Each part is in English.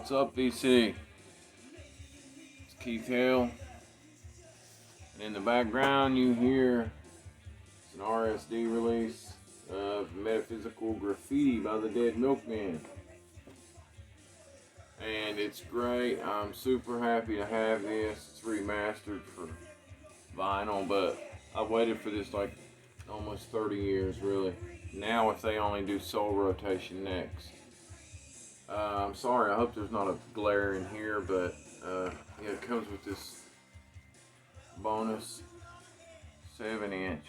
What's up, VC? It's Keith Hale. And in the background, you hear it's an RSD release of Metaphysical Graffiti by the Dead Milkman. And it's great. I'm super happy to have this. It's remastered for vinyl, but I've waited for this like almost 30 years, really. Now if they only do soul rotation next. I'm sorry, I hope there's not a glare in here, but yeah, it comes with this bonus 7-inch,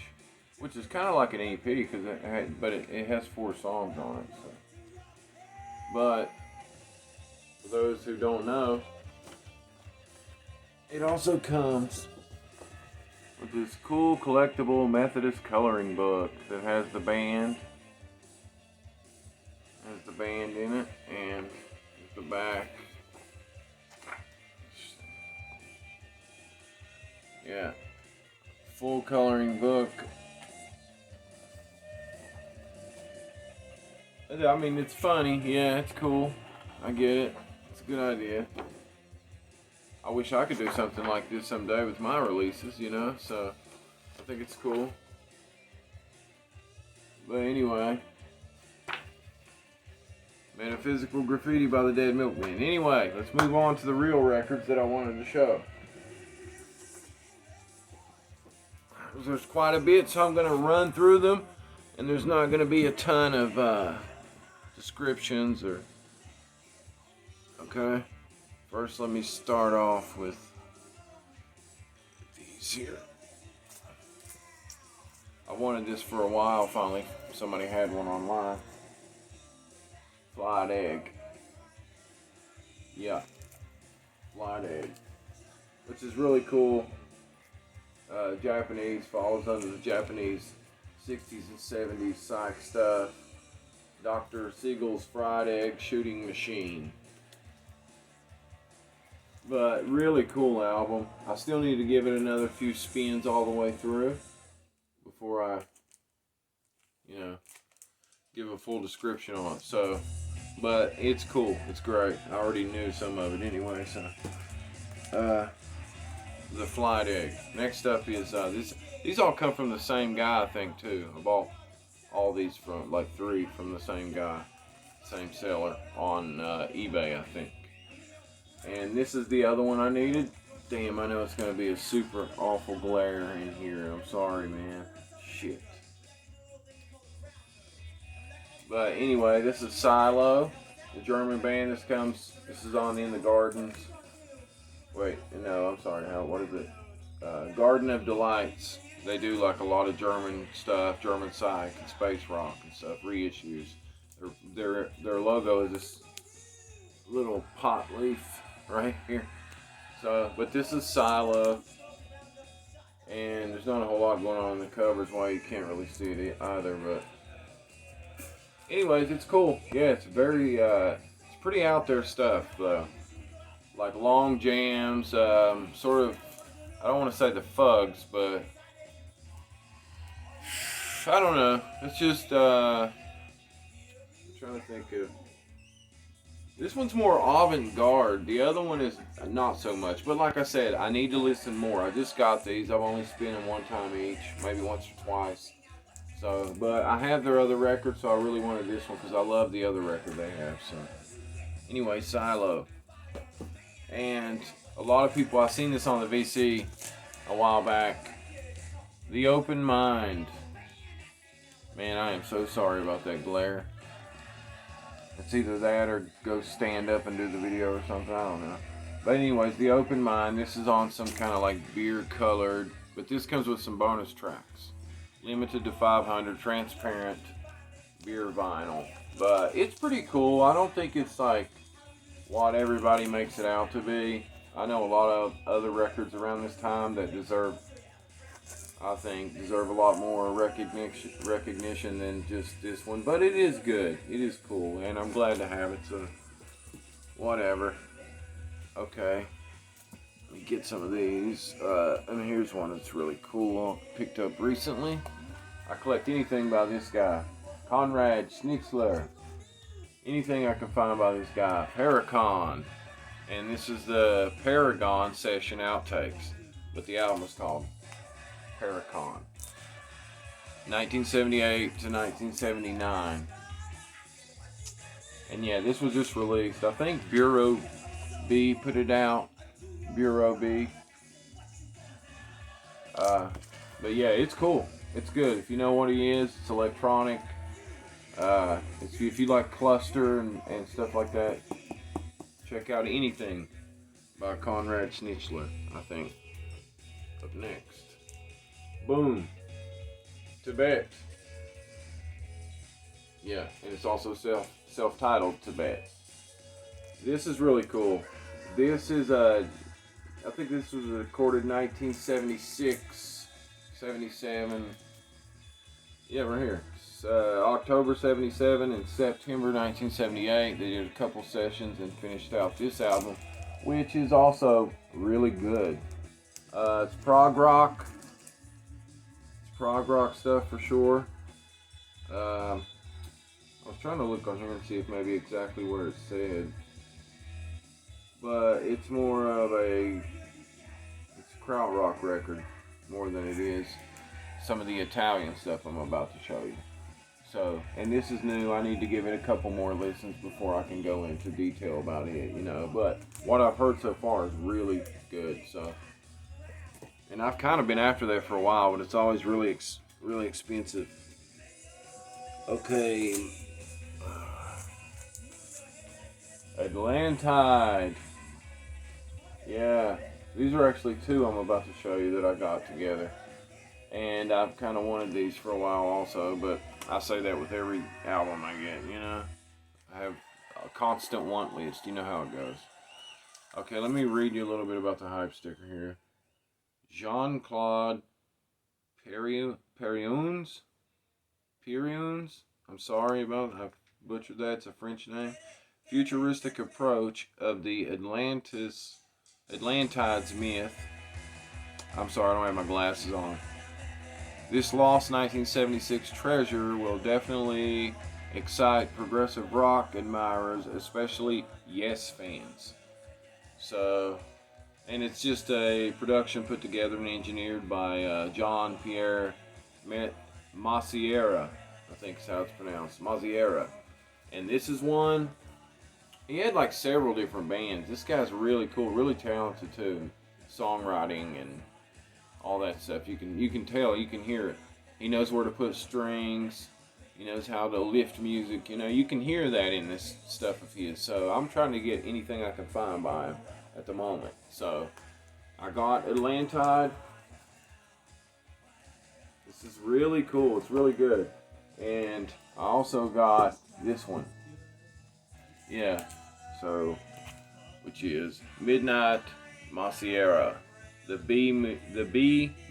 which is kind of like an EP, because it has 4 songs on it. So. But for those who don't know, it also comes with this cool collectible Methodist coloring book that has the band. Has the band in it, and the back. Yeah, full coloring book. I mean, it's funny. Yeah, it's cool. I get it. It's a good idea. I wish I could do something like this someday with my releases, you know, so I think it's cool. But anyway, Metaphysical Graffiti by the Dead Milkman. Anyway, let's move on to the real records that I wanted to show. There's quite a bit, so I'm going to run through them, and there's not going to be a ton of descriptions or... Okay, first let me start off with these here. I wanted this for a while. Finally somebody had one online. Flight Egg. Yeah, Flight Egg, which is really cool. Japanese, follows under the Japanese 60s and 70s Psych stuff. Dr. Siegel's Fried Egg Shooting Machine. But really cool album. I still need to give it another few spins all the way through before I, you know, give a full description on it. So, but it's cool. It's great. I already knew some of it anyway. So, the Flight Egg. Next up is these all come from the same guy, I think, too. I bought all these from like 3 from the same guy, same seller on eBay, I think. And this is the other one I needed. Damn, I know it's gonna be a super awful glare in here. I'm sorry, man. Shit. But anyway, this is Silo, the German band. This is on In the Gardens. Wait, no, I'm sorry. What is it? Garden of Delights. They do like a lot of German stuff, German Psych and space rock and stuff, reissues. Their logo is this little pot leaf right here. So, but this is Silo, and there's not a whole lot going on in the covers, why you can't really see it either. But anyways, it's cool. Yeah, it's very it's pretty out there stuff though. Like long jams, sort of, I don't want to say the Fugs, but I don't know. It's just, I'm trying to think of, this one's more avant-garde. The other one is not so much. But like I said, I need to listen more. I just got these. I've only spent them one time each, maybe once or twice. So, but I have their other record, so I really wanted this one because I love the other record they have. So, anyway, Silo. And a lot of people, I seen this on the VC a while back. The Open Mind. Man, I am so sorry about that glare. It's either that or go stand up and do the video or something. I don't know. But anyways, The Open Mind. This is on some kind of like beer colored. But this comes with some bonus tracks. Limited to 500. Transparent beer vinyl. But it's pretty cool. I don't think it's like what everybody makes it out to be. I know a lot of other records around this time that deserve a lot more recognition than just this one. But it is good. It is cool, and I'm glad to have it, so whatever. Okay. Let me get some of these. And here's one that's really cool. I picked up recently. I collect anything by this guy. Konrad Schnitzler. anything I can find by this guy, Paracon. And this is the Paragon session outtakes. But the album is called Paracon. 1978 to 1979. And yeah, this was just released. I think Bureau B put it out. Bureau B. But yeah, it's cool. It's good. If you know what he is, it's electronic. If you like cluster and stuff like that, check out anything by Conrad Schnitzler, I think. Up next. Boom. Tibet. Yeah, and it's also self-titled Tibet. This is really cool. This is I think this was recorded 1976, 77. Yeah, right here. October 77 and September 1978. They did a couple sessions and finished out this album, which is also really good. It's prog rock. It's prog rock stuff for sure. I was trying to look on here and see if maybe exactly where it said. But it's more of it's a krautrock record more than it is some of the Italian stuff I'm about to show you. So, and this is new. I need to give it a couple more listens before I can go into detail about it, you know. But what I've heard so far is really good. So, and I've kind of been after that for a while, but it's always really expensive. Okay. Atlantide. Yeah, these are actually two I'm about to show you that I got together. And I've kind of wanted these for a while also, but I say that with every album I get, you know. I have a constant want list, you know how it goes. Okay, let me read you a little bit about the hype sticker here. Jean-Claude Perriones. I'm sorry about it. I've butchered that. It's a French name. Futuristic approach of the Atlantide's myth. I'm sorry, I don't have my glasses on. This lost 1976 treasure will definitely excite progressive rock admirers, especially Yes fans. So, and it's just a production put together and engineered by Jean-Pierre Massiera, I think is how it's pronounced, Massiera. And this is one, he had like several different bands. This guy's really cool, really talented too. Songwriting and all that stuff. You can tell, you can hear it. He knows where to put strings. He knows how to lift music. You know, you can hear that in this stuff of his. So I'm trying to get anything I can find by him at the moment. So I got Atlantide. This is really cool. It's really good. And I also got this one. Yeah. So, which is Midnight Massiera. The B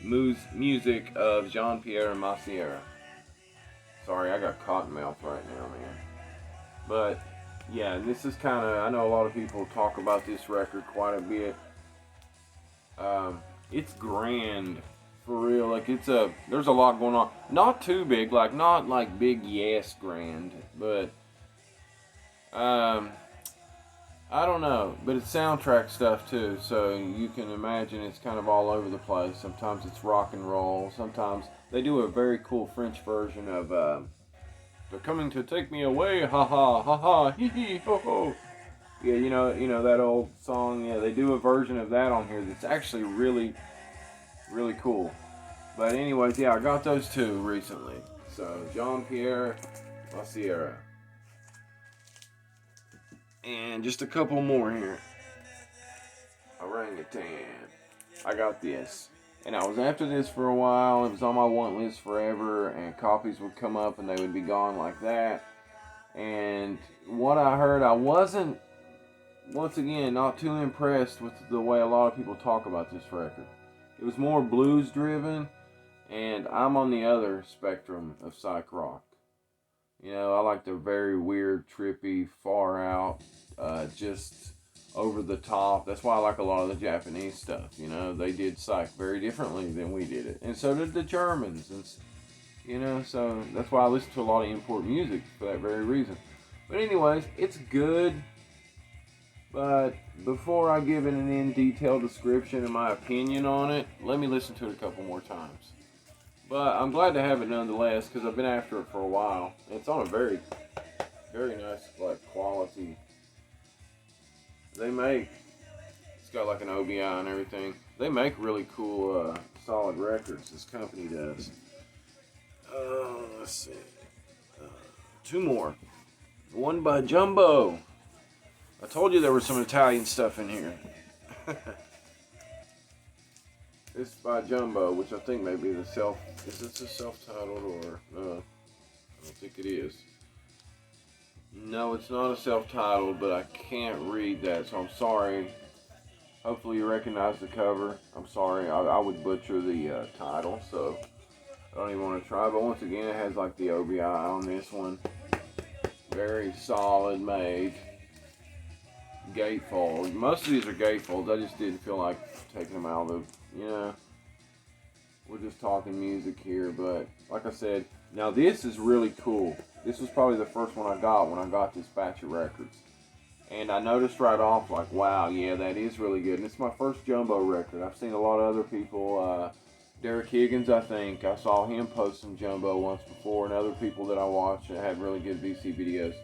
music of Jean-Pierre Massiera. Sorry, I got cotton mouth right now, man. But yeah, this is kind of, I know a lot of people talk about this record quite a bit. It's grand for real. Like there's a lot going on. Not too big, like not like big Yes grand, but I don't know, but it's soundtrack stuff too, so you can imagine it's kind of all over the place. Sometimes it's rock and roll. Sometimes they do a very cool French version of "They're coming to take me away, ha ha ha ha, hee hee ho ho." Yeah, you know that old song. Yeah, they do a version of that on here that's actually really, really cool. But anyways, yeah, I got those two recently. So Jean-Pierre Massiera. And just a couple more here. Orangutan. I got this. And I was after this for a while. It was on my want list forever. And copies would come up and they would be gone like that. And what I heard, I wasn't, once again, not too impressed with the way a lot of people talk about this record. It was more blues driven. And I'm on the other spectrum of psych rock. You know, I like the very weird, trippy, far out, just over the top. That's why I like a lot of the Japanese stuff. You know, they did psych very differently than we did it. And so did the Germans. And, you know, so that's why I listen to a lot of import music for that very reason. But anyways, it's good. But before I give it an in-detail description and my opinion on it, let me listen to it a couple more times. But I'm glad to have it nonetheless, because I've been after it for a while. It's on a very, very nice quality. They make, it's got like an OBI and everything. They make really cool, solid records. This company does. Let's see. Two more. One by Jumbo. I told you there was some Italian stuff in here. This is by Jumbo, which I think may be is this a self-titled or, I don't think it is. No, it's not a self-titled, but I can't read that, so I'm sorry. Hopefully you recognize the cover. I'm sorry, I would butcher the title, so I don't even want to try. But once again, it has like the OBI on this one. Very solid made. Gatefold. Most of these are gatefolds. I just didn't feel like taking them out of the, we're just talking music here. But like I said, now this is really cool. This was probably the first one I got when I got this batch of records. And I noticed right off, like, wow, yeah, that is really good. And it's my first Jumbo record. I've seen a lot of other people, Derek Higgins, I think. I saw him post some Jumbo once before, and other people that I watch that had really good VC videos.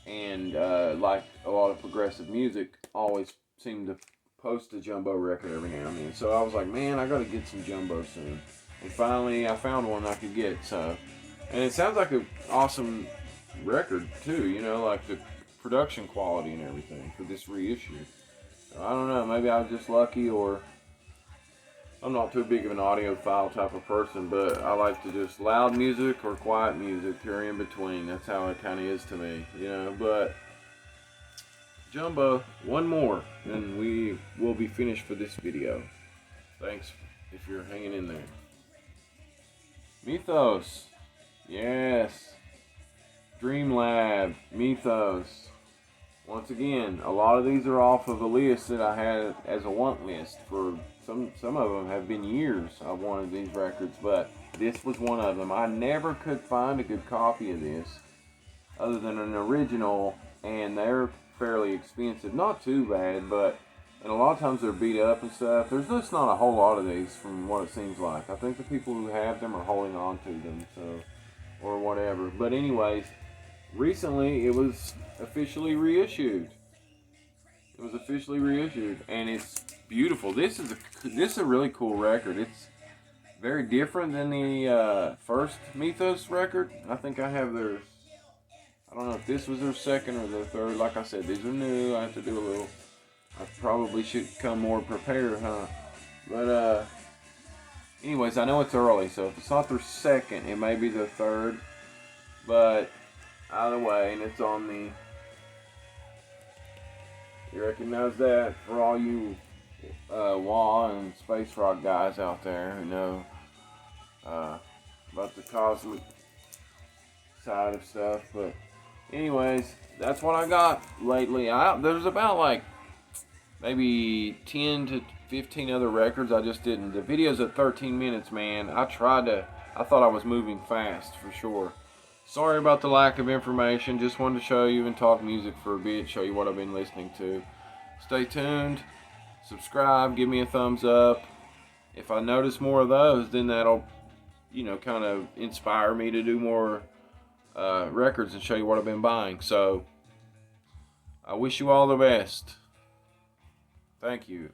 And like a lot of progressive music, always seem to post a Jumbo record every now and then. So I was like, man, I gotta get some Jumbo soon. And finally, I found one I could get. So, and it sounds like an awesome record too. Like the production quality and everything for this reissue. So I don't know. Maybe I was just lucky, or I'm not too big of an audiophile type of person, but I like to just loud music or quiet music or in between. That's how it kind of is to me, But Jumbo, one more, and we will be finished for this video. Thanks if you're hanging in there. Mythos, yes. Dreamlab, Mythos. Once again, a lot of these are off of a list that I had as a want list for. Some of them have been years I've wanted these records, but this was one of them. I never could find a good copy of this other than an original, and they're fairly expensive. Not too bad, and a lot of times they're beat up and stuff. There's just not a whole lot of these from what it seems like. I think the people who have them are holding on to them, or whatever. But anyways, recently it was officially reissued. And it's beautiful. This is a really cool record. It's very different than the first Mythos record. I think I have theirs. I don't know if this was their second or their third. Like I said, these are new. I have to do a little. I probably should come more prepared, huh? But anyways, I know it's early, so if it's not their second, it may be their third. But either way, and it's on the. You recognize that for all you wah and space rock guys out there who know about the cosmic side of stuff. But anyways, that's what I got lately. There's about like maybe 10 to 15 other records I just didn't. The video's at 13 minutes, man. I thought I was moving fast for sure. Sorry about the lack of information. Just wanted to show you and talk music for a bit, show you what I've been listening to. Stay tuned, subscribe, give me a thumbs up. If I notice more of those, then that'll, kind of inspire me to do more records and show you what I've been buying. So, I wish you all the best. Thank you.